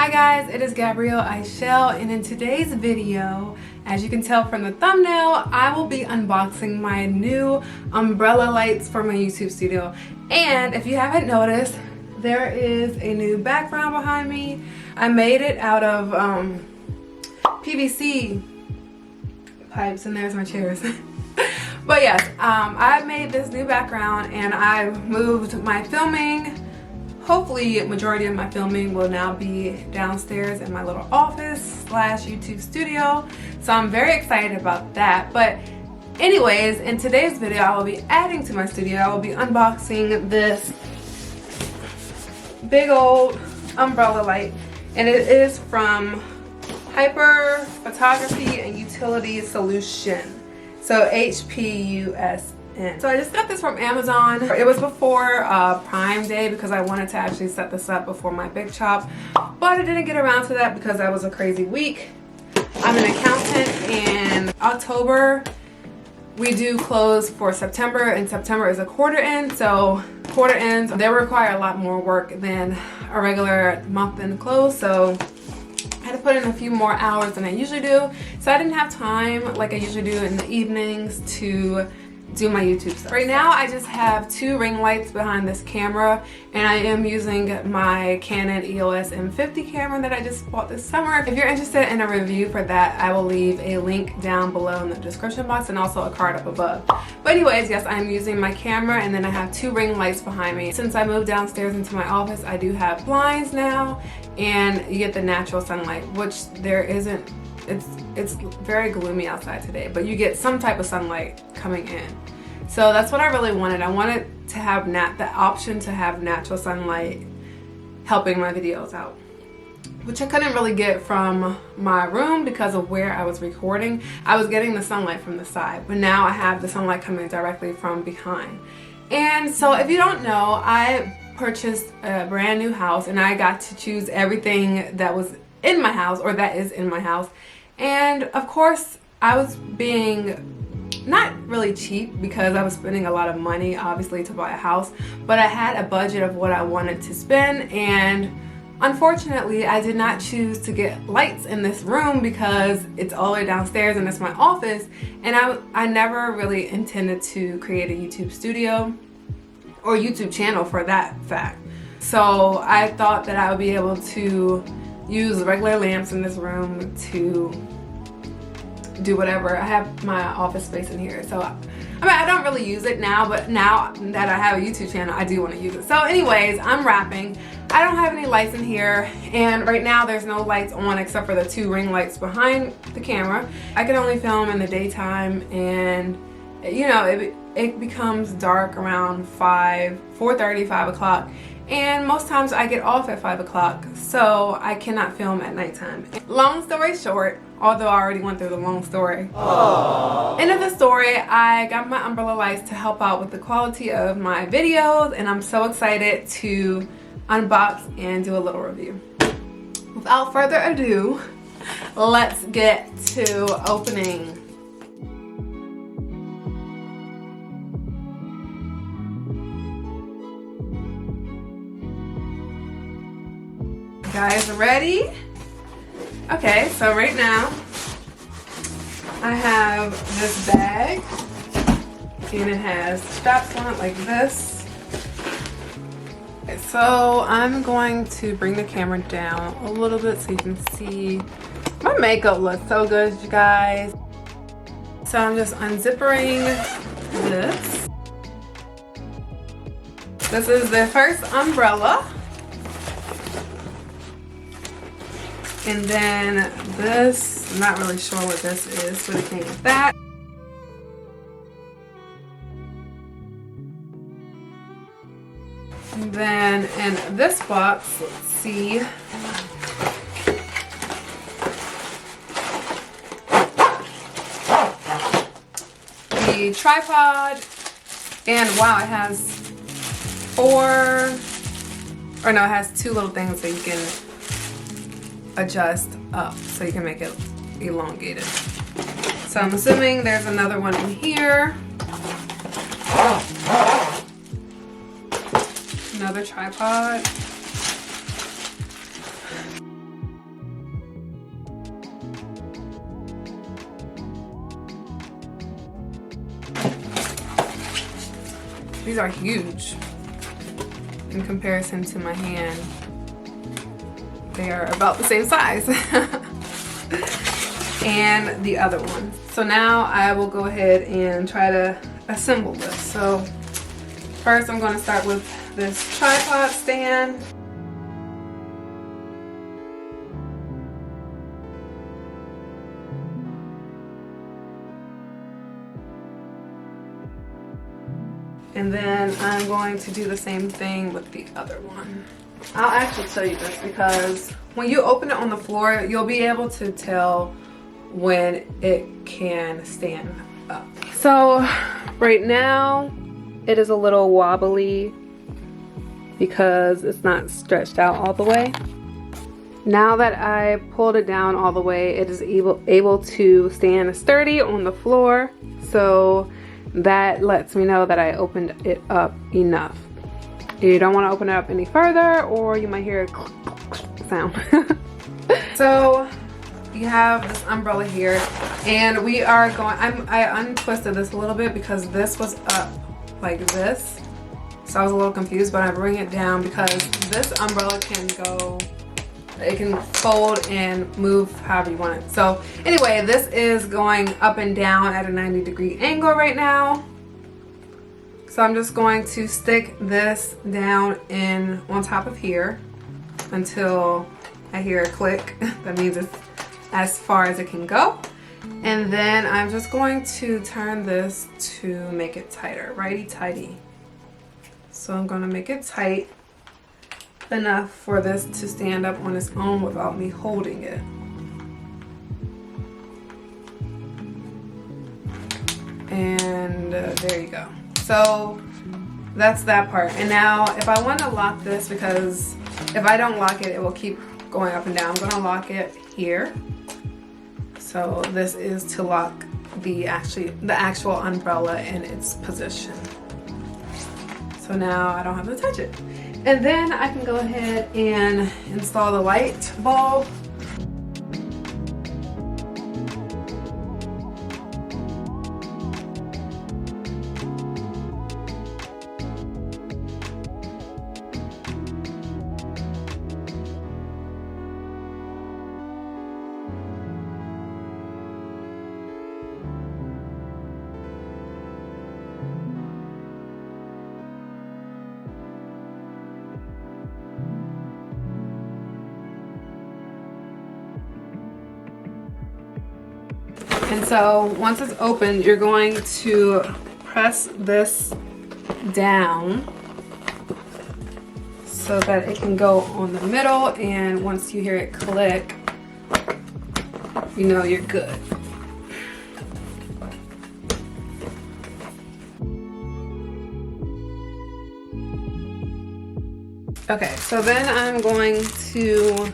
Hi guys, it is Gabrielle Ishell, and in today's video, as you can tell from the thumbnail, I will be unboxing my new umbrella lights for my YouTube studio. And if you haven't noticed, there is a new background behind me. I made it out of PVC pipes, and there's my chairs. But yes, I made this new background and I moved my filming. Hopefully, majority of my filming will now be downstairs in my little office / YouTube studio. So I'm very excited about that. But anyways, in today's video, I will be adding to my studio. I will be unboxing this big old umbrella light. And it is from Hyper Photography and Utility Solution. So HPUSN. So I just got this from Amazon. It was before Prime Day because I wanted to actually set this up before my big chop, but I didn't get around to that because that was a crazy week. I'm an accountant, and October we do close for September, and September is a quarter end. So quarter ends, they require a lot more work than a regular month end close. So I had to put in a few more hours than I usually do. So I didn't have time like I usually do in the evenings to do my YouTube stuff. Right now I just have 2 ring lights behind this camera, and I am using my Canon EOS M50 camera that I just bought this summer. If you're interested in a review for that, I will leave a link down below in the description box and also a card up above. But anyways, yes, I'm using my camera, and then I have 2 ring lights behind me. Since I moved downstairs into my office, I do have blinds now, and you get the natural sunlight, which there isn't. It's very gloomy outside today, but you get some type of sunlight coming in. So that's what I really wanted. I wanted to have the option to have natural sunlight helping my videos out, which I couldn't really get from my room because of where I was recording. I was getting the sunlight from the side, but now I have the sunlight coming directly from behind. And so if you don't know, I purchased a brand new house, and I got to choose everything that was in my house, or that is in my house. And of course I was being not really cheap because I was spending a lot of money obviously to buy a house, but I had a budget of what I wanted to spend, and unfortunately I did not choose to get lights in this room because it's all the way downstairs and it's my office, and I never really intended to create a YouTube studio or YouTube channel for that fact. So I thought that I would be able to use regular lamps in this room to do whatever. I have my office space in here, so I mean, I don't really use it now, but now that I have a YouTube channel, I do want to use it. So anyways, I'm wrapping. I don't have any lights in here, and right now there's no lights on except for the 2 ring lights behind the camera. I can only film in the daytime, and you know, it becomes dark around 4:30, 5 o'clock. And most times I get off at 5 o'clock, so I cannot film at nighttime. Long story short, although I already went through the long story. Aww. End of the story, I got my umbrella lights to help out with the quality of my videos, and I'm so excited to unbox and do a little review. Without further ado, let's get to opening. Guys, ready? Okay, so right now I have this bag, and it has straps on it like this. Okay, so I'm going to bring the camera down a little bit so you can see. My makeup looks so good, you guys. So I'm just unzipping this. This is the first umbrella. And then this, I'm not really sure what this is, but it came with that. And then in this box, let's see. The tripod, and wow, it has it has 2 little things that you can adjust up so you can make it elongated. So I'm assuming there's another one in here. Another tripod. These are huge in comparison to my hand. They are about the same size. And the other one. So now I will go ahead and try to assemble this. So first I'm going to start with this tripod stand. And then I'm going to do the same thing with the other one. I'll actually show you this because when you open it on the floor, you'll be able to tell when it can stand up. So right now it is a little wobbly because it's not stretched out all the way. Now that I pulled it down all the way, it is able to stand sturdy on the floor. So that lets me know that I opened it up enough. You don't want to open it up any further or you might hear a sound. So you have this umbrella here and we are going, I untwisted this a little bit because this was up like this. So I was a little confused, but I bring it down because this umbrella can go, it can fold and move however you want it. So anyway, this is going up and down at a 90-degree angle right now. So I'm just going to stick this down in on top of here until I hear a click. That means it's as far as it can go. And then I'm just going to turn this to make it tighter, righty-tighty. So I'm gonna make it tight enough for this to stand up on its own without me holding it. And there you go. So that's that part. And now if I want to lock this, because if I don't lock it, it will keep going up and down. I'm going to lock it here. So this is to lock the actual umbrella in its position. So now I don't have to touch it. And then I can go ahead and install the light bulb. And so once it's open, you're going to press this down so that it can go on the middle, and once you hear it click, you know you're good. Okay, so then I'm going to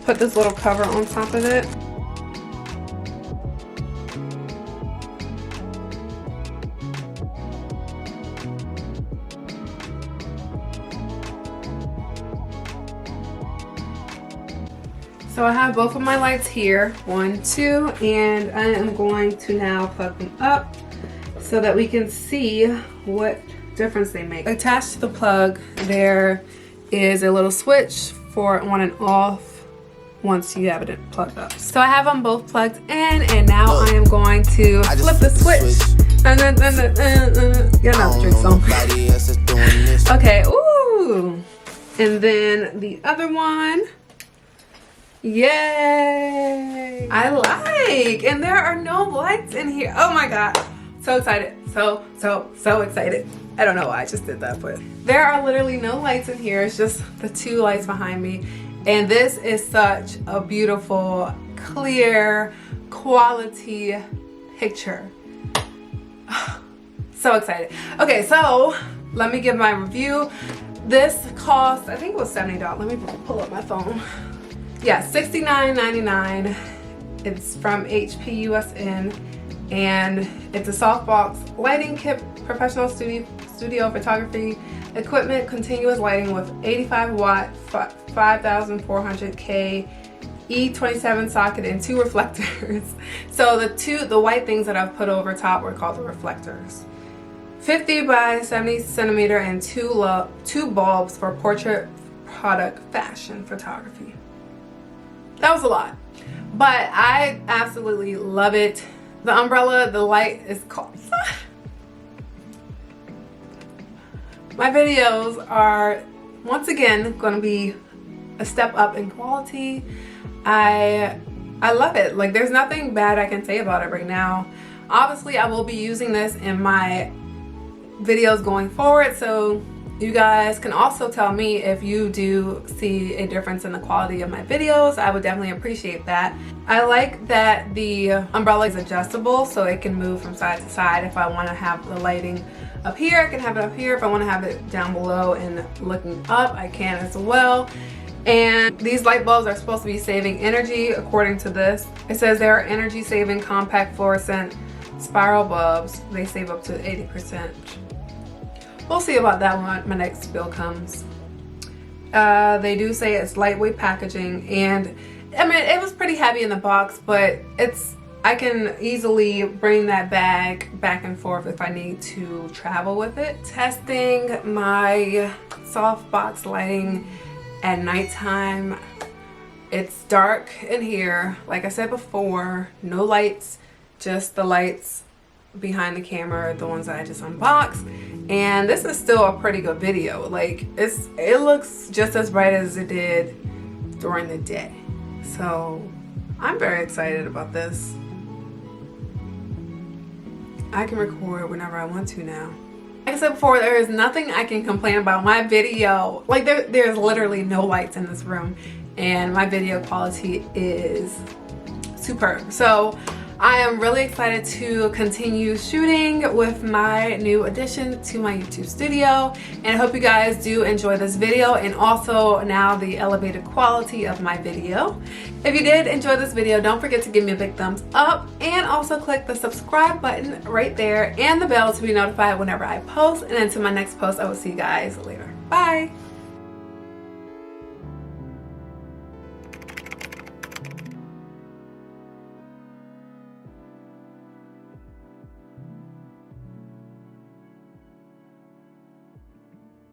put this little cover on top of it. So I have both of my lights here, 1, 2, and I am going to now plug them up so that we can see what difference they make. Attached to the plug, there is a little switch for on and off once you have it plugged up. So I have them both plugged in, and now I am going to flip the switch. You're not the drink song. Okay, ooh. And then the other one. Yay! I like, and there are no lights in here. Oh my god, so excited, so excited. I don't know why I just did that, but there are literally no lights in here. It's just the 2 lights behind me, and this is such a beautiful, clear, quality picture. So excited. Okay, so let me give my review. This cost, I think it was $70. Let me pull up my phone. Yeah, $69.99. It's from HP USN, and it's a softbox lighting kit, professional studio photography equipment, continuous lighting with 85 watt, 5400K E27 socket and 2 reflectors. So the white things that I've put over top were called the reflectors. 50 by 70 centimeter and two bulbs for portrait product fashion photography. That was a lot, but I absolutely love it. The umbrella, the light is called. My videos are once again going to be a step up in quality. I love it. Like, there's nothing bad I can say about it right now. Obviously, I will be using this in my videos going forward, so you guys can also tell me if you do see a difference in the quality of my videos. I would definitely appreciate that. I like that the umbrella is adjustable, so it can move from side to side. If I want to have the lighting up here, I can have it up here. If I want to have it down below and looking up, I can as well. And these light bulbs are supposed to be saving energy according to this. It says they are energy saving compact fluorescent spiral bulbs. They save up to 80%. We'll see about that when my next bill comes. They do say it's lightweight packaging, and I mean, it was pretty heavy in the box, but I can easily bring that bag back and forth if I need to travel with it. Testing my softbox lighting at nighttime. It's dark in here. Like I said before, no lights, just the lights behind the camera, the ones that I just unboxed. And this is still a pretty good video. Like, it looks just as bright as it did during the day. So I'm very excited about this. I can record whenever I want to now. Like I said before, there is nothing I can complain about. My video, like, there's literally no lights in this room, and my video quality is superb. So I am really excited to continue shooting with my new addition to my YouTube studio, and I hope you guys do enjoy this video and also now the elevated quality of my video. If you did enjoy this video, don't forget to give me a big thumbs up, and also click the subscribe button right there and the bell to be notified whenever I post. And until my next post, I will see you guys later. Bye!